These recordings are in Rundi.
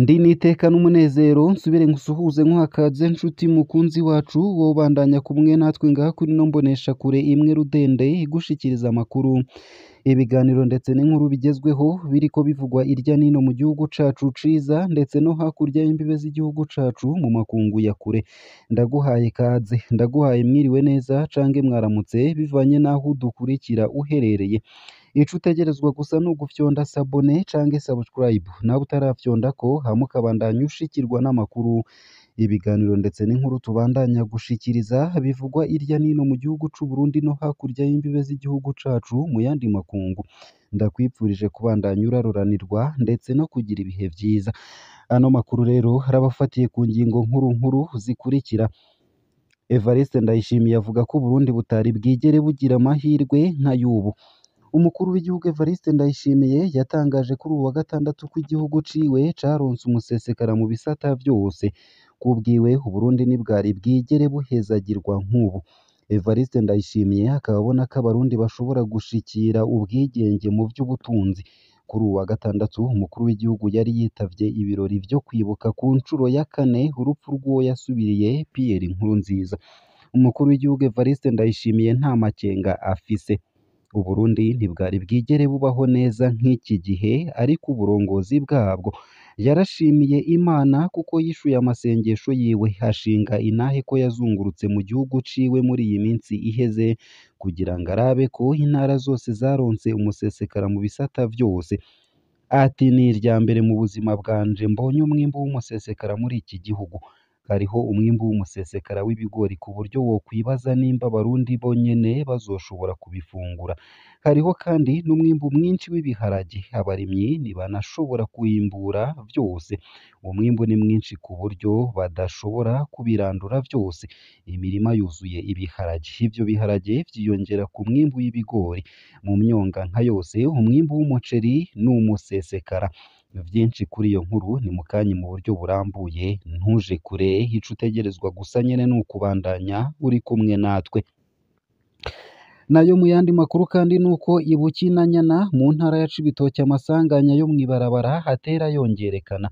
Ndi niteka n'umunezero nsubire nkusuhuze nkuhakaze nshuti mukunzi wacu wobandanya kumwe natwe ngaha kuri ino mboneshakure imwe rudende igushikiriza amakuru ibiganiro ndetse n'inkuru bigezweho biriko bivugwa irya nino mu gihugu cacu ciza ndetse no hakurya y'imbibe z'igihugu cacu mu makungu ya kure ndaguhaye kaze ndaguhaye mwiriwe neza cange mwaramutse bivanye n'aho udukurikira uherereye ico utegerezwa gusa ni ugufyonda sabone cange subscribe nawe utarafyondako hama ukabandanya ushikirwa n'amakuru ibiganiro ndetse n'inkuru tubandanya gushikiriza bivugwa irya nino mu gihugu c'u Burundi no hakurya y'imbibe z'igihugu cacu mu yandi makungu ndakwipfurije kubandanya uraroranirwa ndetse no kugira ibihe vyiza ano makuru rero harabafatiye ku ngingo nkuru zikurikira Evariste Ndayishimiye avuga ko Burundi butari bwigere bugira amahirwe nka y'ubu umukuru w'igihugu Evariste Ndayishimiye yatangaje kuri uwa gatandatu ko igihugu ciwe caronse umusesekara mu bisata vyose kubwiwe Uburundi ntibwari bwigere buhezagirwa nk'ubu Evariste Ndayishimiye akaba abona ko abarundi bashobora gushikira ubwigenge mu vy'ubutunzi kuri uwa gatandatu umukuru w'igihugu yari yitavye ibirori vyo kwibuka ku ncuro ya kane urupfu rw'uwo yasubiriye Pierre Nkurunziza umukuru w'igihugu Evariste Ndayishimiye nta makenga afise Uburundi ntibwari bwigere bubaho neza nk'iki gihe ariko uburongozi bwabwo yarashimiye Imana kuko yishuye amasengesho yiwe hashinga inahe ko yazungurutse mu gihugu ciwe muri iyi minsi iheze kugira ngo arabe ko intara zose zaronse umusesekara mu bisata vyose ati ni irya mbere mu buzima bwanje mbonye umwimbu w'umusesekara muri iki gihugu hariho umwimbu w'umusesekara w'ibigori ku buryo wokwibaza nimba abarundi bonyene bazoshobora kubifungura hariho kandi n'umwimbu mwinshi w'ibiharage abarimyi ntibanashobora kuwimbura vyose umwimbu ni mwinshi ku buryo badashobora kubirandura vyose imirima yuzuye ibiharage ivyo biharage vyiyongera ku mwimbu w'ibigori mu myonga nka yose umwimbu w'umuceri n'umusesekara vyinshi kuri iyo nkuru ni mukanyi mu buryo burambuye ntuje kure ico utegerezwa gusa nyene ni ukubandanya uri kumwe natwe nayo mu yandi makuru kandi nuko ibukinanyana mu ntara ya Cibitoke amasanganya yo mwibarabara hatera yongerekana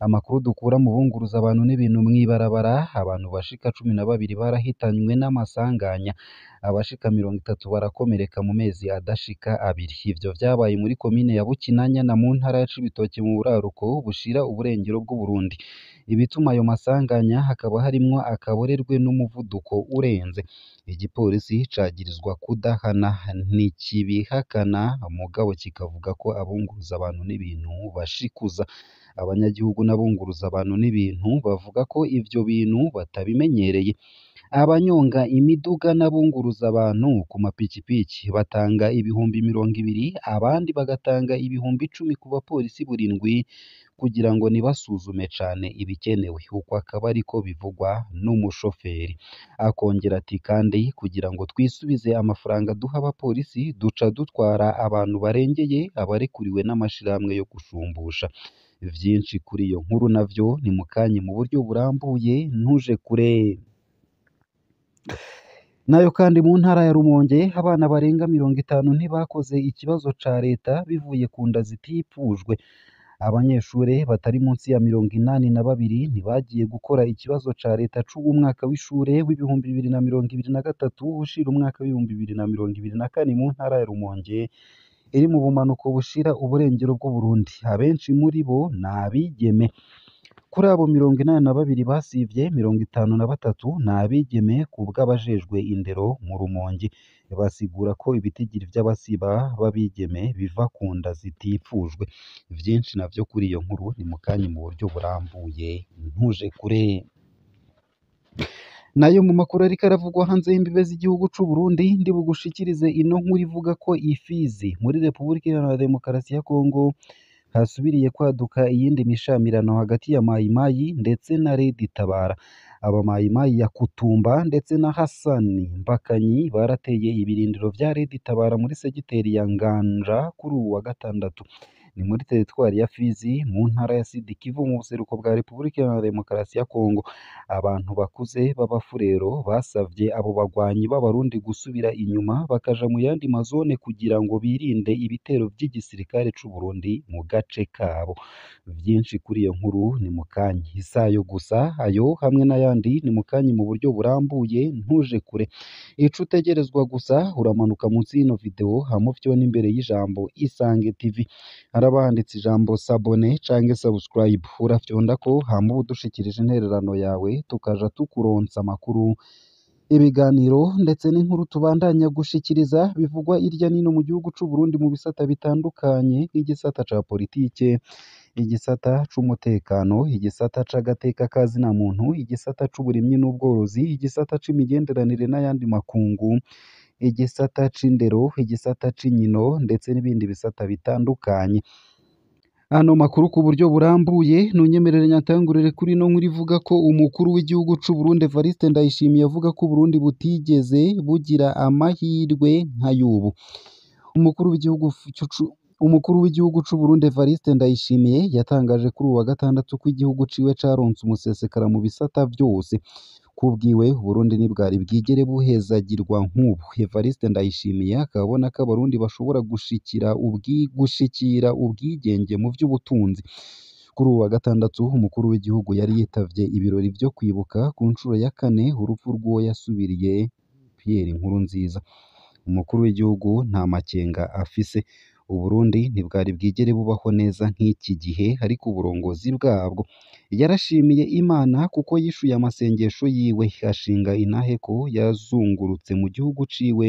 amakuru dukura mu bunguruza abantu n'ibintu mwibarabara abantu bashika 12 barahitanywe n'amasanganya abashika 30 barakomereka mu mezi adashika abiri ivyo vyabaye muri komine ya Bukinanyana mu ntara ya Cibitoke mu buraruko bushira uburengero bw'u Burundi ibituma ayo masanganya hakaba harimwo akaborerwe n'umuvuduko urenze igipolisi cagirizwa kudahana ntikibihakana mugabo kikavuga ko abunguruza abantu n'ibintu bashikuza abanyagihugu n'abunguruza abantu n'ibintu bavuga ko ivyo bintu batabimenyereye abanyonga imiduga n'abunguruza abantu ku mapikipiki batanga ibihumbi 200 abandi bagatanga ibihumbi 10 ku bapolisi burindwi kugira ngo nibasuzume cane ibikenewe uko akaba ariko bivugwa n'umushoferi akongera ati kandi kugira ngo twisubize amafaranga duha abapolisi duca dutwara abantu barengeye abarekuriwe n'amashirahamwe yo gushumbusha vyinshi kuri iyo nkuru navyo ni mukanyi mu buryo burambuye ntuje kure nayo kandi mu ntara ya Rumonge abana barenga 50 ntibakoze ikibazo ca leta bivuye ku nda zitipfujwe abanyeshure batari munsi ya 82 ntibagiye gukora ikibazo ca leta c'umwaka w'ishure w'ibihumbi 2023 ushira umwaka w'ibihumbi 2024 mu ntara ya Rumonge iri mu bumanuko bushira uburengero bw'u Burundi abenshi muri bo nabigeme kuri abo 82 basivye 53 nabigeme kubw'abajejwe indero mu Rumonge basigura ko ibitigiri vy'abasiba babigeme biva ku nda zitifujwe vyinshi navyo kuri iyo nkuru ni mukanyi mu buryo burambuye ntuje kure nayo mu makuru ariko aravugwa hanze y'imbibe z'igihugu c'u Burundi ndi bugushikirize ino nkuru ivuga ko ifizi muri Repubulika Iharanira Demokarasi ya Kongo hasubiriye kwaduka iyindi mishamirano hagati ya Mai Mai ndetse na Red Tabara aba Mai Mai ya Kutumba ndetse na Hasani Mbakanyi barateye ibirindiro vya Red Tabara muri segiteri ya Nganja kuri uwa gatandatu ni muri teritwari ya Fizi mu ntara ya Sud Kivu mu buseruko bwa Repubulika Iharanira Demokarasi ya Kongo. Abantu bakuze b'abafurero basavye abo bagwanyi b'abarundi gusubira inyuma bakaja mu yandi mazone kugira ngo birinde ibitero vy'igisirikare c'u Burundi mu gace kabo. Vyinshi kuri iyo nkuru ni mukanyi, isayo gusa ayo hamwe n'ayandi ni mukanyi mu buryo burambuye, ntuje kure. Ico utegerezwa gusa uramanuka munsi y'ino video hama ufyona imbere y'ijambo Isange TV, haraba handitse ijambo s'abonner canke subscribe, urafyondako hama uba udushikirije intererano yawe tukaja tukuronsa amakuru, ibiganiro ndetse n'inkuru tubandanya gushikiriza bivugwa irya nino mu gihugu c'u Burundi mu bisata bitandukanye nk'igisata ca politike, igisata c'umutekano, igisata c'agateka kazina muntu, igisata c'uburimyi n'ubworozi, igisata c'imigenderanire n'ayandi makungu, igisata c'indero, igisata c'inkino ndetse n'ibindi bisata bitandukanye. Ano makuru ku buryo burambuye nunyemerere nyatangurire kuri no nkuru ivuga ko umukuru w'igihugu c'u Burundi Evariste Ndayishimiye avuga ko Burundi butigeze bugira amahirwe nka y'ubu. Umukuru w'igihugu c'u Burundi Evariste Ndayishimiye yatangaje kuri uwa gatandatu ko igihugu ciwe caronse umusesekara mu bisata vyose. Kubwiwe Burundi ntibwari bwigere buhezagirwa nk'ubu. Evariste Ndayishimiye akabona ko abarundi bashobora gushikira ubwigenge mu vy'ubutunzi. Kuri uwa gatandatu umukuru w'igihugu yari yitavye ibirori vyo kwibuka ku ncuro ya 4 urupfu rw'uwo yasubiriye Pierre Nkurunziza. Umukuru w'igihugu nta makenga afise. Uburundi ntibwari bwigere bubaho neza nk'iki gihe ariko uburongozi bwabwo. Yarashimiye Imana kuko yishuye amasengesho yiwe, ashinga intahe ko yazungurutse mu gihugu ciwe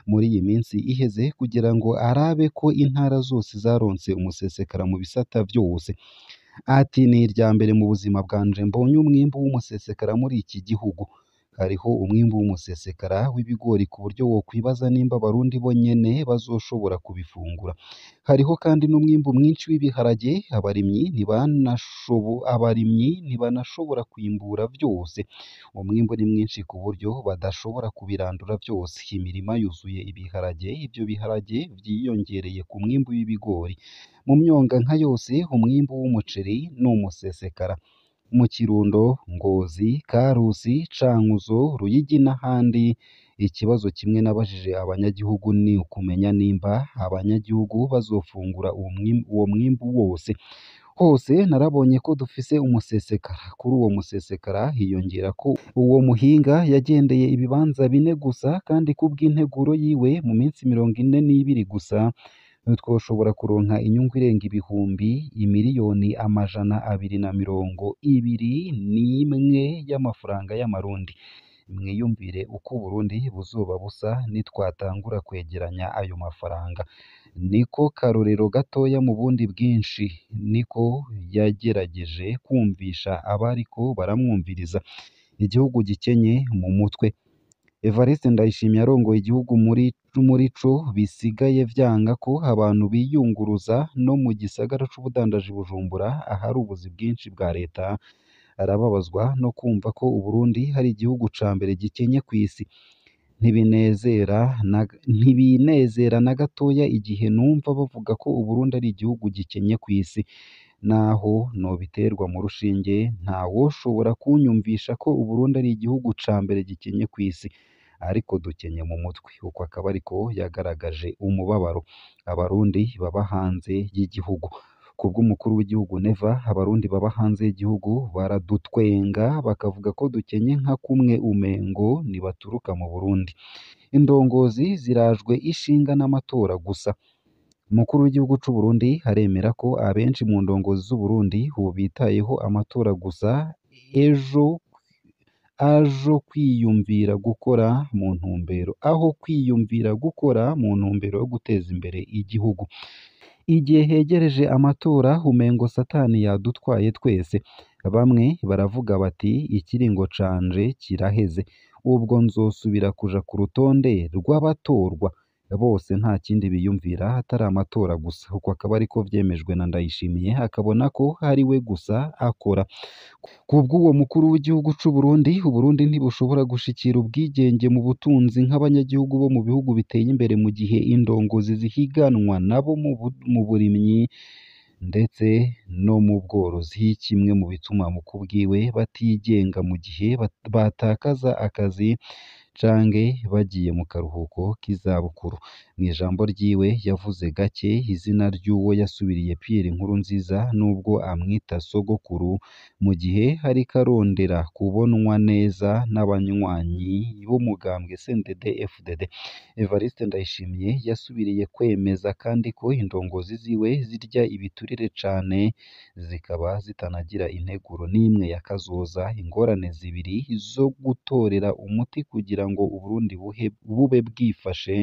muri iyi minsi iheze kugira ngo arabe ko intara zose zaronse umusesekara mu bisata vyose. Ati ni irya mbere mu buzima bwanje mbonye umwimbu w'umusesekara muri iki gihugu. Hariho umwimbu w'umusesekara w'ibigori ku buryo wokwibaza nimba abarundi bo nyene bazoshobora kubifungura. Hariho kandi n'umwimbu mwinshi w'ibiharage abarimyi ntibanashobora kwimbura vyose. Umwimbu ni mwinshi ku buryo badashobora kubirandura vyose. Imirima yuzuye ibiharage, ivyo biharage vyiyongereye ku mwimbu w'ibigori. Mu myonga nka yose umwimbu w'umuceri n'umusesekara. Mu Kirundo, Ngozi, Karusi, Cankuzo, Ruyigi n'ahandi. Ikibazo kimwe nabajije abanyagihugu ni ukumenya nimba abanyagihugu bazofungura uwo mwimbu wose. Hose narabonye ko dufise umusesekara. Kuri uwo musesekara hiyongera ko uwo muhinga yagendeye ibibanza 4 gusa kandi kubw'integuro yiwe mu minsi 42 gusa twoshobora kuronka inyungu irenga ibihumbi imiliyoni 221 y'amafaranga y'amarundi. Mwiyumvire uko Burundi buzoba busa nitwatangura kwegeranya ayo mafaranga. Niko karorero gatoya mu bundi bwinshi, niko yagerageje kumvisha abariko baramwumviriza. Igihugu gikenye mu mutwe. Evariste Ndayishimiye arongoye igihugu muri co bisigaye vyanga ko abantu biyunguruza no mu gisagara c'ubudandaji Bujumbura ahari ubuzi bwinshi bwa leta. Arababazwa no kumva ko Uburundi hari igihugu ca mbere gikenye kw'isi. Ntibinezera na gatoya igihe numva bavuga ko Uburundi ari igihugu gikenye kw'isi. Naho nobiterwa mu rushinge nta woshobora kunyumvisha ko Uburundi ari igihugu ca mbere gikenye kw'isi. Ariko dukenye mu mutwe. Uko akaba ariko yagaragaje umubabaro abarundi baba hanze y'igihugu. Kubw'umukuru w'igihugu Neva, abarundi baba hanze y'igihugu baradutwenga bakavuga ko dukenye nka kumwe umengo nibaturuka mu Burundi. Indongozi zirajwe ishinga n'amatora gusa. Umukuru w'igihugu c'u Burundi aremera ko abenshi mu ndongozi z'u Burundi ubu bitayeho amatora gusa, aho kwiyumvira gukora mu ntumbero yo guteza imbere igihugu. Igihe hegereje amatora umengo satani yadutwaye twese. Bamwe baravuga bati ikiringo canje kiraheze, ubwo nzosubira kuja ku rutonde rw'abatorwa. Bose nta kindi biyumvira atari amatora gusa. Uko akaba ariko vyemejwe na Ndayishimiye, akabona ko ari we gusa akora. Kubw'uwo mukuru w'igihugu c'u Burundi, Uburundi ntibushobora gushikira ubwigenge mu butunzi nk'abanyagihugu bo mu bihugu biteye imbere mu gihe indongozi zihiganwa nabo mu burimyi ndetse no mu bworozi, kimwe mu bituma mu kubwiwe batigenga mu gihe batakaza akazi canke bagiye mu karuhuko k'izabukuru. Mu ijambo ryiwe yavuze gake izina ry'uwo yasubiriye Pierre Nkurunziza nubwo amwita sogokuru, mu gihe ariko arondera kubonwa neza n'abanywanyi b'umugambwe CNDD-FDD. Evariste Ndayishimiye yasubiriye kwemeza kandi ko indongozi ziwe zirya ibiturire cane, zikaba zitanagira integuro n'imwe ya kazoza, ingorane zibiri zo gutorera umuti kugira ngo Uburundi bube bwifashe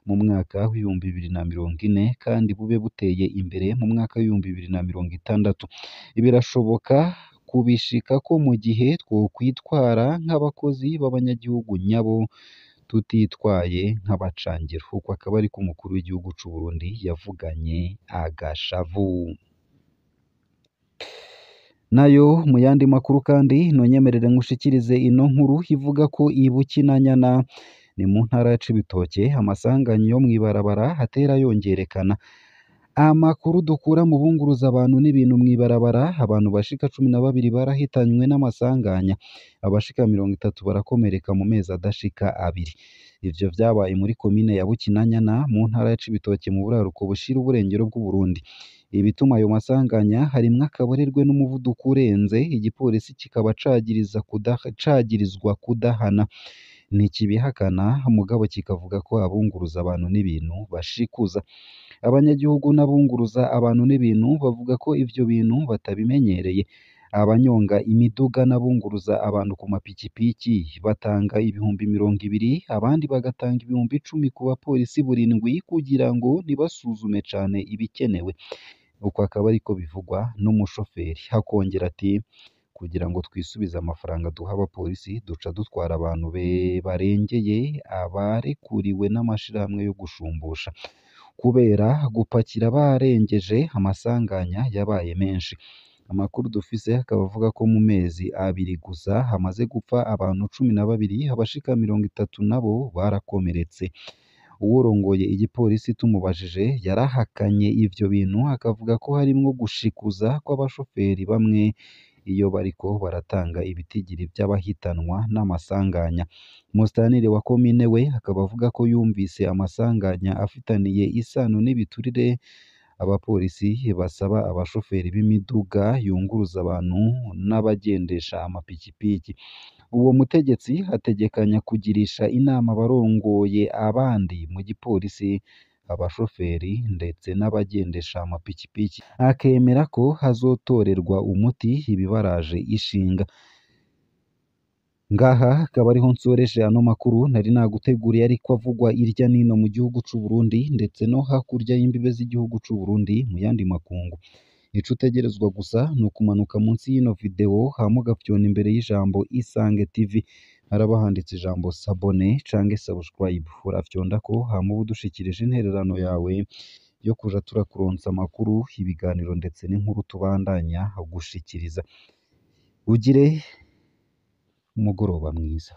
mu mwaka w'ibihumbi 2040 kandi bube buteye imbere mu mwaka w'ibihumbi 2060. Birashoboka kubishikako mu gihe twokwitwara nk'abakozi b'abanyagihugu nyabo, tutitwaye nk'abacangiro. Uko akaba ariko umukuru w'igihugu c'u Burundi yavuganye agashavu. Nayo mu yandi makuru kandi nonyemerere ngushikirize ino nkuru ivuga ko i Bukinanyana ni mu ntara ya Cibitoke amasanganya yo mw'ibarabara atera yongerekana. Amakuru dukura mu bunguruza abantu n'ibintu mw'ibarabara, abantu bashika 12 barahitanywe n'amasanganya, abashika 30 barakomereka mu mezi adashika abiri. Ivyo vyabaye muri komine ya Bukinanyana mu ntara ya Cibitoke mu buraruko bushira uburengero bw'u Burundi. Ibituma ayo masanganya harimwo akaborerwe n'umuvuduko urenze, igipolisi kikaba cagirizwa kudahana. Ntikibihakana mugabo kikavuga ko abunguruza abantu n'ibintu bashikuza. Abanyagihugu n'abunguruza abantu n'ibintu bavuga ko ivyo bintu batabimenyereye. Abanyonga imiduga n'abunguruza abantu ku mapikipiki batanga ibihumbi 20, abandi bagatanga ibihumbi 10 ku bapolisi burindwi kugira ngo ntibasuzume cane ibikenewe. Uko akaba ariko bivugwa n'umushoferi, hakongera ati kugira ngo twisubize amafaranga duha abapolisi duca dutwara abantu barengeye abarekuriwe n'amashirahamwe yo gushumbusha, kubera gupakira barengeje amasanganya yabaye menshi. Amakuru dufise akaba avuga ko mu mezi abiri gusa hamaze gupfa abantu 12, abashika 30 nabo barakomeretse. Uwurongoye igipolisi tumubajije yarahakanye ivyo bintu, akavuga ko harimwo gushikuza kw'abashoferi bamwe iyo bariko baratanga ibitigiri vy'abahitanwa n'amasanganya. Musitanteri wa komine we akaba avuga ko yumvise amasanganya afitaniye isano n'ibiturire abapolisi basaba abashoferi b'imiduga yunguruza abantu n'abagendesha amapikipiki. Uwo mutegetsi ategekanya kugirisha inama abarongoye abandi mu gipolisi, abashoferi ndetse n'abagendesha amapikipiki, akemera ko hazotorerwa umuti ibibaraje ishinga. Ngaha akaba ariho nsoreje ano makuru nari naguteguriye ariko avugwa irya nino mu gihugu c'u Burundi ndetse no hakurya y'imbibe z'igihugu c'u Burundi mu yandi makungu. Ico utegerezwa gusa ni ukumanuka munsi y'ino video hama ugafyona imbere y'ijambo Isange TV, haraba handitse ijambo sabone canke subscribe, urafyondako hama uba udushikirije intererano yawe yo kuja turakuronsa amakuru, ibiganiro ndetse n'inkuru tubandanya gushikiriza. Ugire umugoroba mwiza.